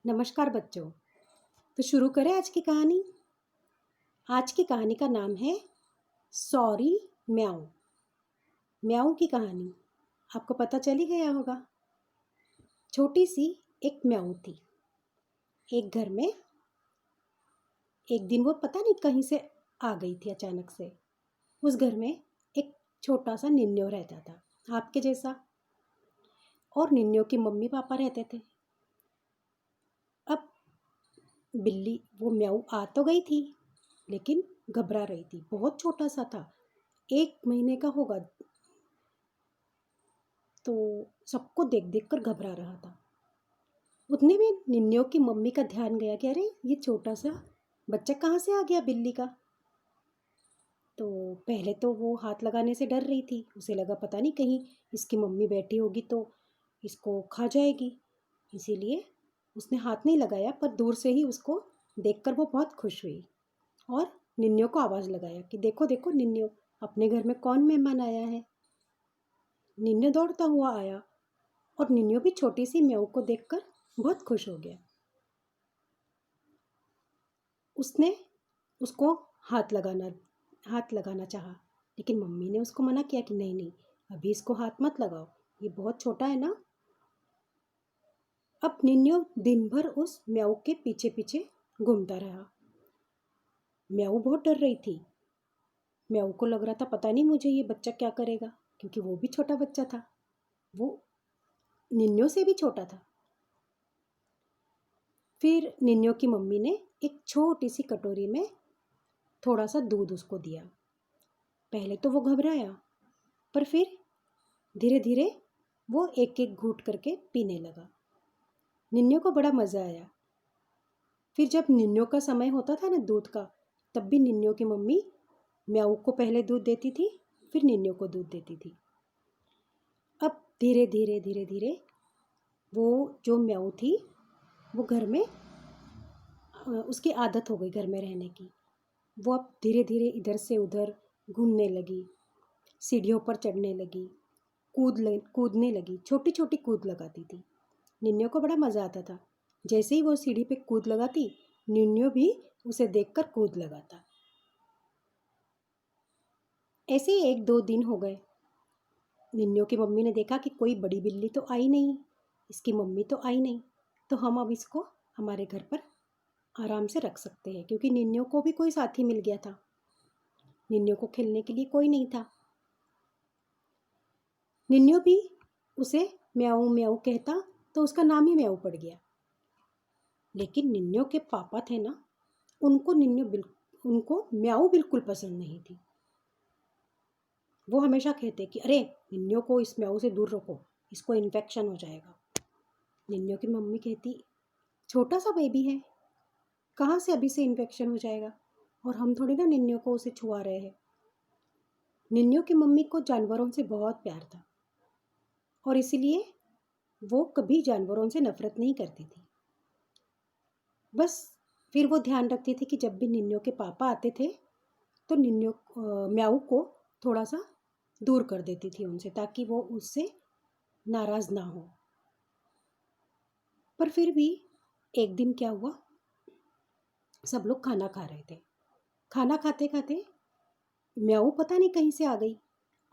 नमस्कार बच्चों। तो शुरू करें आज की कहानी। आज की कहानी का नाम है सॉरी म्याऊ। म्याऊ की कहानी आपको पता चल ही गया होगा। छोटी सी एक म्याऊ थी। एक घर में एक दिन वो पता नहीं कहीं से आ गई थी अचानक से। उस घर में एक छोटा सा निन्यो रहता था, आपके जैसा। और निन्यो की मम्मी पापा रहते थे। अब बिल्ली वो म्याऊ आ तो गई थी, लेकिन घबरा रही थी। बहुत छोटा सा था, 1 महीने का होगा। तो सबको देख देख कर घबरा रहा था। उतने में निन्यो की मम्मी का ध्यान गया कि अरे ये छोटा सा बच्चा कहाँ से आ गया बिल्ली का। तो पहले तो वो हाथ लगाने से डर रही थी। उसे लगा पता नहीं कहीं इसकी मम्मी बैठी होगी तो इसको खा जाएगी, इसीलिए उसने हाथ नहीं लगाया। पर दूर से ही उसको देखकर वो बहुत खुश हुई और निन्यो को आवाज़ लगाया कि देखो देखो निन्यो, अपने घर में कौन मेहमान आया है। निन्यो दौड़ता हुआ आया और निन्यो भी छोटी सी म्याऊ को देखकर बहुत खुश हो गया। उसने उसको हाथ लगाना चाहा, लेकिन मम्मी ने उसको मना किया कि नहीं नहीं, अभी इसको हाथ मत लगाओ, ये बहुत छोटा है ना। अब निन्यो दिन भर उस म्याऊ के पीछे पीछे घूमता रहा। म्याऊ बहुत डर रही थी। म्याऊ को लग रहा था पता नहीं मुझे ये बच्चा क्या करेगा, क्योंकि वो भी छोटा बच्चा था। वो निन्यो से भी छोटा था। फिर निन्यो की मम्मी ने एक छोटी सी कटोरी में थोड़ा सा दूध उसको दिया। पहले तो वो घबराया, पर फिर धीरे धीरे वो एक एक घूंट करके पीने लगा। निन्यो को बड़ा मज़ा आया। फिर जब निन्यो का समय होता था ना दूध का, तब भी निन्यो की मम्मी म्याऊ को पहले दूध देती थी, फिर निन्यो को दूध देती थी। अब धीरे धीरे धीरे धीरे वो जो म्याऊ थी वो घर में उसकी आदत हो गई घर में रहने की। वो अब धीरे धीरे इधर से उधर घूमने लगी, सीढ़ियों पर चढ़ने लगी, कूदने लगी, छोटी छोटी कूद लगाती थी। निन्यो को बड़ा मज़ा आता था। जैसे ही वो सीढ़ी पे कूद लगाती, निन्यो भी उसे देखकर कूद लगाता। ऐसे ही 1-2 दिन हो गए। निन्यो की मम्मी ने देखा कि कोई बड़ी बिल्ली तो आई नहीं, इसकी मम्मी तो आई नहीं, तो हम अब इसको हमारे घर पर आराम से रख सकते हैं, क्योंकि निन्यो को भी कोई साथी मिल गया था। निन्यो को खेलने के लिए कोई नहीं था। निन्यो भी उसे म्याऊ म्याऊ कहता, तो उसका नाम ही म्याऊ पड़ गया। लेकिन निन्यो के पापा थे ना, उनको म्याऊ बिल्कुल पसंद नहीं थी। वो हमेशा कहते कि अरे निन्यो को इस म्याऊ से दूर रखो, इसको इन्फेक्शन हो जाएगा। निन्यो की मम्मी कहती छोटा सा बेबी है, कहाँ से अभी से इन्फेक्शन हो जाएगा, और हम थोड़ी ना निन्यो को उसे छुआ रहे हैं। निन्यो की मम्मी को जानवरों से बहुत प्यार था और इसीलिए वो कभी जानवरों से नफरत नहीं करती थी। बस फिर वो ध्यान रखती थी कि जब भी निन्यो के पापा आते थे तो म्याऊ को थोड़ा सा दूर कर देती थी उनसे, ताकि वो उससे नाराज़ ना हो। पर फिर भी एक दिन क्या हुआ, सब लोग खाना खा रहे थे। खाना खाते खाते म्याऊ पता नहीं कहीं से आ गई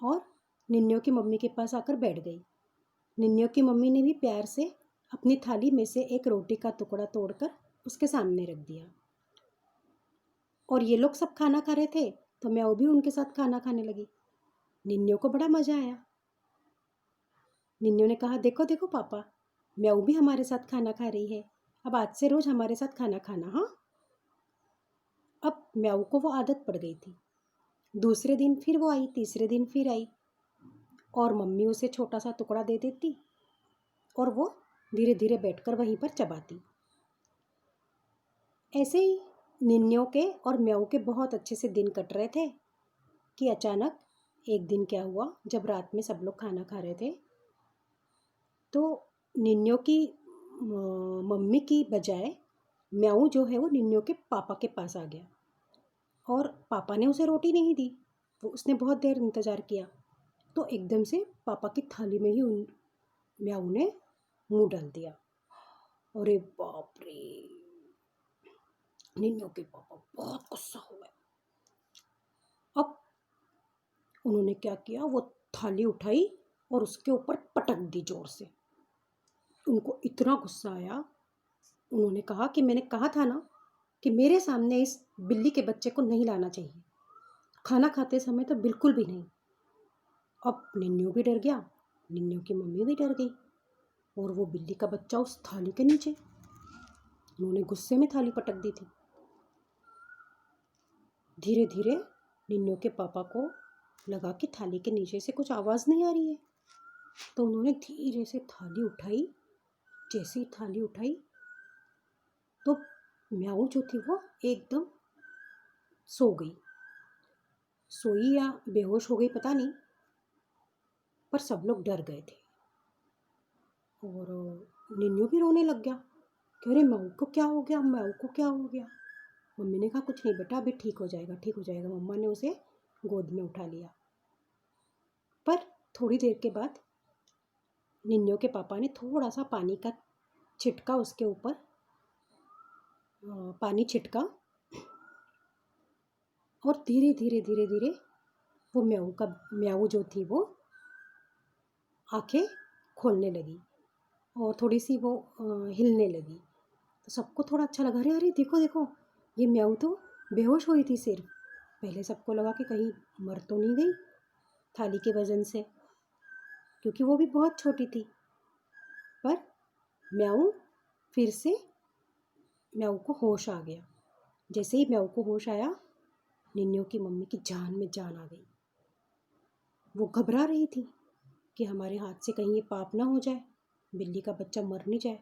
और निन्यो की मम्मी के पास आकर बैठ गई। निन्यो की मम्मी ने भी प्यार से अपनी थाली में से एक रोटी का टुकड़ा तोड़कर उसके सामने रख दिया। और ये लोग सब खाना खा रहे थे, तो म्याऊ भी उनके साथ खाना खाने लगी। निन्यो को बड़ा मज़ा आया। निन्यो ने कहा देखो देखो पापा, म्याऊ भी हमारे साथ खाना खा रही है, अब आज से रोज़ हमारे साथ खाना खाना। हाँ। अब म्याऊ को वो आदत पड़ गई थी। दूसरे दिन फिर वो आई, तीसरे दिन फिर आई, और मम्मी उसे छोटा सा टुकड़ा दे देती और वो धीरे धीरे बैठकर वहीं पर चबाती। ऐसे ही निन्यो के और म्याऊ के बहुत अच्छे से दिन कट रहे थे कि अचानक एक दिन क्या हुआ, जब रात में सब लोग खाना खा रहे थे तो निन्यो की मम्मी की बजाय म्याऊ जो है वो निन्यो के पापा के पास आ गया और पापा ने उसे रोटी नहीं दी। वो उसने बहुत देर इंतज़ार किया, तो एकदम से पापा की थाली में ही उन म्याऊ ने मुंह डाल दिया अरे बाप रे, निन्नों के पापा बहुत गुस्सा हो गए। अब उन्होंने क्या किया, वो थाली उठाई और उसके ऊपर पटक दी जोर से। उनको इतना गुस्सा आया, उन्होंने कहा कि मैंने कहा था ना कि मेरे सामने इस बिल्ली के बच्चे को नहीं लाना चाहिए, खाना खाते समय तो बिल्कुल भी नहीं। अब निन्नू भी डर गया, निन्नू की मम्मी भी डर गई, और वो बिल्ली का बच्चा उस थाली के नीचे। उन्होंने गुस्से में थाली पटक दी थी। धीरे धीरे निन्नू के पापा को लगा कि थाली के नीचे से कुछ आवाज़ नहीं आ रही है, तो उन्होंने धीरे से थाली उठाई। जैसे ही थाली उठाई तो म्याऊ जो थी वो एकदम सो गई, सोई या बेहोश हो गई पता नहीं, पर सब लोग डर गए थे। और निन्नू भी रोने लग गया कि अरे म्याऊ को क्या हो गया, म्याऊ को क्या हो गया। मम्मी ने कहा कुछ नहीं बेटा, अभी ठीक हो जाएगा, ठीक हो जाएगा। मम्मा ने उसे गोद में उठा लिया। पर थोड़ी देर के बाद निन्नू के पापा ने थोड़ा सा पानी का छिटका उसके ऊपर पानी छिटका, और धीरे धीरे धीरे धीरे वो म्याऊ जो थी वो आंखें खोलने लगी और थोड़ी सी वो हिलने लगी। तो सबको थोड़ा अच्छा लगा, अरे अरे देखो देखो, ये म्याऊ तो बेहोश हुई थी सिर्फ। पहले सबको लगा कि कहीं मर तो नहीं गई थाली के वजन से, क्योंकि वो भी बहुत छोटी थी। पर म्याऊ फिर से म्याऊ को होश आ गया। जैसे ही म्याऊ को होश आया, निन्नू की मम्मी की जान में जान आ गई। वो घबरा रही थी कि हमारे हाथ से कहीं ये पाप ना हो जाए, बिल्ली का बच्चा मर नहीं जाए।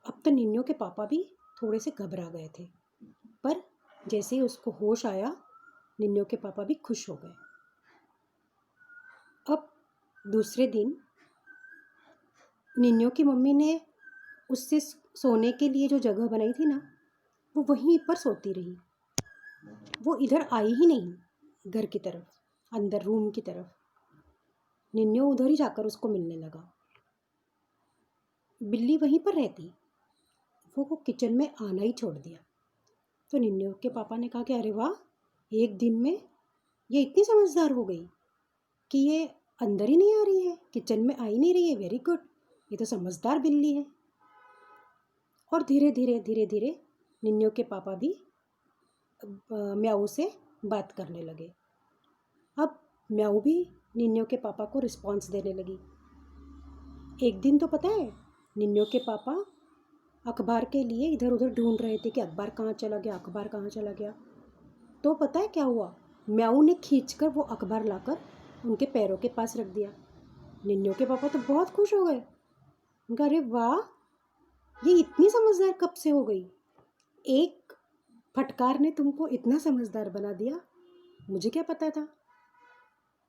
अब तो निन्नू के पापा भी थोड़े से घबरा गए थे, पर जैसे ही उसको होश आया, निन्नू के पापा भी खुश हो गए। अब दूसरे दिन निन्नू की मम्मी ने उससे सोने के लिए जो जगह बनाई थी ना, वो वहीं पर सोती रही। वो इधर आई ही नहीं घर की तरफ, अंदर रूम की तरफ। निन्नू उधर ही जाकर उसको मिलने लगा। बिल्ली वहीं पर रहती, वो किचन में आना ही छोड़ दिया। तो निन्नू के पापा ने कहा कि अरे वाह, एक दिन में ये इतनी समझदार हो गई कि ये अंदर ही नहीं आ रही है, किचन में आ ही नहीं रही है। वेरी गुड, ये तो समझदार बिल्ली है। और धीरे धीरे धीरे धीरे निन्नू के पापा भी म्याऊ से बात करने लगे। अब म्याऊ भी निन्नू के पापा को रिस्पॉन्स देने लगी। एक दिन तो पता है, निन्नू के पापा अखबार के लिए इधर उधर ढूंढ रहे थे कि अखबार कहाँ चला गया, अखबार कहाँ चला गया। तो पता है क्या हुआ, म्याऊ ने खींचकर वो अखबार लाकर उनके पैरों के पास रख दिया। निन्नू के पापा तो बहुत खुश हो गए। उनका अरे वाह, ये इतनी समझदार कब से हो गई, एक फटकार ने तुमको इतना समझदार बना दिया, मुझे क्या पता था।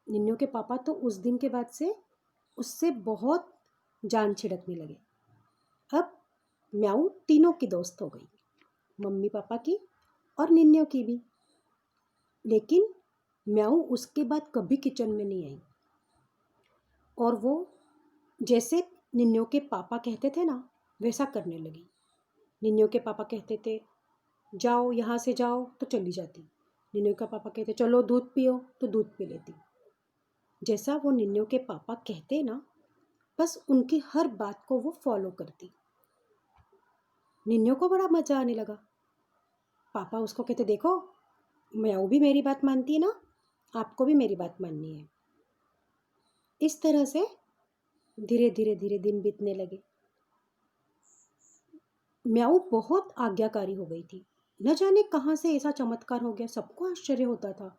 निन्नू के पापा तो उस दिन के बाद से उससे बहुत जान छिड़कने लगे। अब म्याऊ तीनों की दोस्त हो गई, मम्मी पापा की और निन्नू की भी। लेकिन म्याऊ उसके बाद कभी किचन में नहीं आई, और वो जैसे निन्नू के पापा कहते थे ना, वैसा करने लगी। निन्नू के पापा कहते थे जाओ यहाँ से जाओ, तो चली जाती। निन्नू का पापा कहते चलो दूध पियो, तो दूध पी लेती। जैसा वो निन्नू के पापा कहते ना, बस उनकी हर बात को वो फॉलो करती। निन्नू को बड़ा मज़ा आने लगा। पापा उसको कहते देखो, म्याऊ भी मेरी बात मानती है ना, आपको भी मेरी बात माननी है। इस तरह से धीरे धीरे धीरे दिन बीतने लगे। म्याऊ बहुत आज्ञाकारी हो गई थी। न जाने कहाँ से ऐसा चमत्कार हो गया। सबको आश्चर्य होता था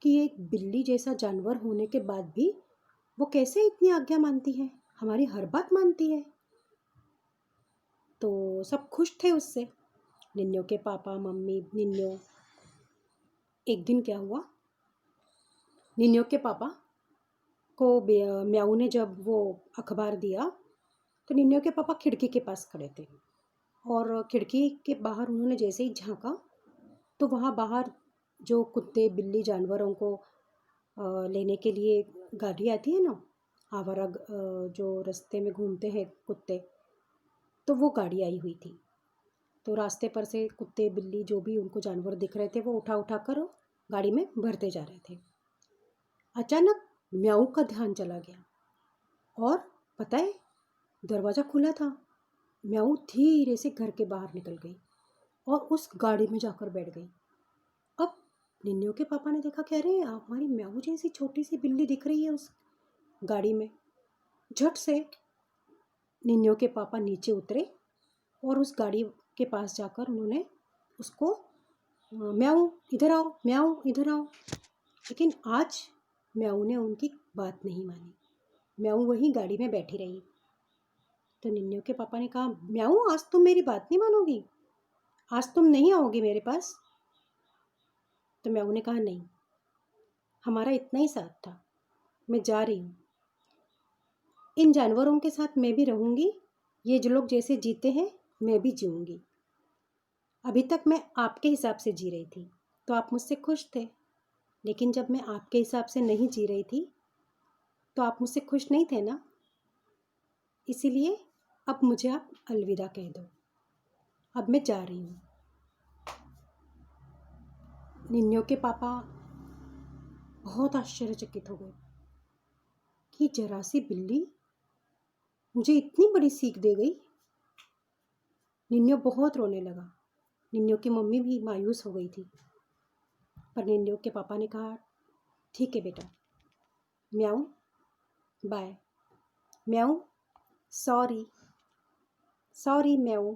कि एक बिल्ली जैसा जानवर होने के बाद भी वो कैसे इतनी आज्ञा मानती है, हमारी हर बात मानती है। तो सब खुश थे उससे, निन्नू के पापा, मम्मी, निन्नू। एक दिन क्या हुआ, निन्नू के पापा को म्याऊ ने जब वो अखबार दिया, तो निन्नू के पापा खिड़की के पास खड़े थे, और खिड़की के बाहर उन्होंने जैसे ही झांका, तो वहाँ बाहर जो कुत्ते बिल्ली जानवरों को लेने के लिए गाड़ी आती है ना, आवारा जो रास्ते में घूमते हैं कुत्ते, तो वो गाड़ी आई हुई थी। तो रास्ते पर से कुत्ते बिल्ली जो भी उनको जानवर दिख रहे थे वो उठा उठा कर गाड़ी में भरते जा रहे थे। अचानक म्याऊ का ध्यान चला गया और पता है दरवाज़ा खुला था। म्याऊ धीरे से घर के बाहर निकल गई और उस गाड़ी में जाकर बैठ गई। अब निन्नू के पापा ने देखा कि अरे हमारी म्याऊ जैसी छोटी सी बिल्ली दिख रही है उस गाड़ी में। झट से निन्नू के पापा नीचे उतरे और उस गाड़ी के पास जाकर उन्होंने उसको म्याऊ इधर आओ, म्याऊ इधर आओ। लेकिन आज म्याऊ ने उनकी बात नहीं मानी। म्याऊ वहीं गाड़ी में बैठी रही। तो निन्नू के पापा ने कहा, म्याऊ आज तुम मेरी बात नहीं मानोगी, आज तुम नहीं आओगी मेरे पास। तो म्याऊ ने कहा, नहीं, हमारा इतना ही साथ था, मैं जा रही हूँ। इन जानवरों के साथ मैं भी रहूँगी, ये जो लोग जैसे जीते हैं मैं भी जीऊँगी। अभी तक मैं आपके हिसाब से जी रही थी तो आप मुझसे खुश थे, लेकिन जब मैं आपके हिसाब से नहीं जी रही थी तो आप मुझसे खुश नहीं थे ना। इसीलिए अब मुझे आप अलविदा कह दो, अब मैं जा रही हूँ। निन्नू के पापा बहुत आश्चर्यचकित हो गए कि जरा सी बिल्ली मुझे इतनी बड़ी सीख दे गई। निन्नू बहुत रोने लगा। निन्नू की मम्मी भी मायूस हो गई थी। पर निन्नू के पापा ने कहा, ठीक है बेटा, म्याऊ बाय, म्याऊ सॉरी, सॉरी म्याऊ।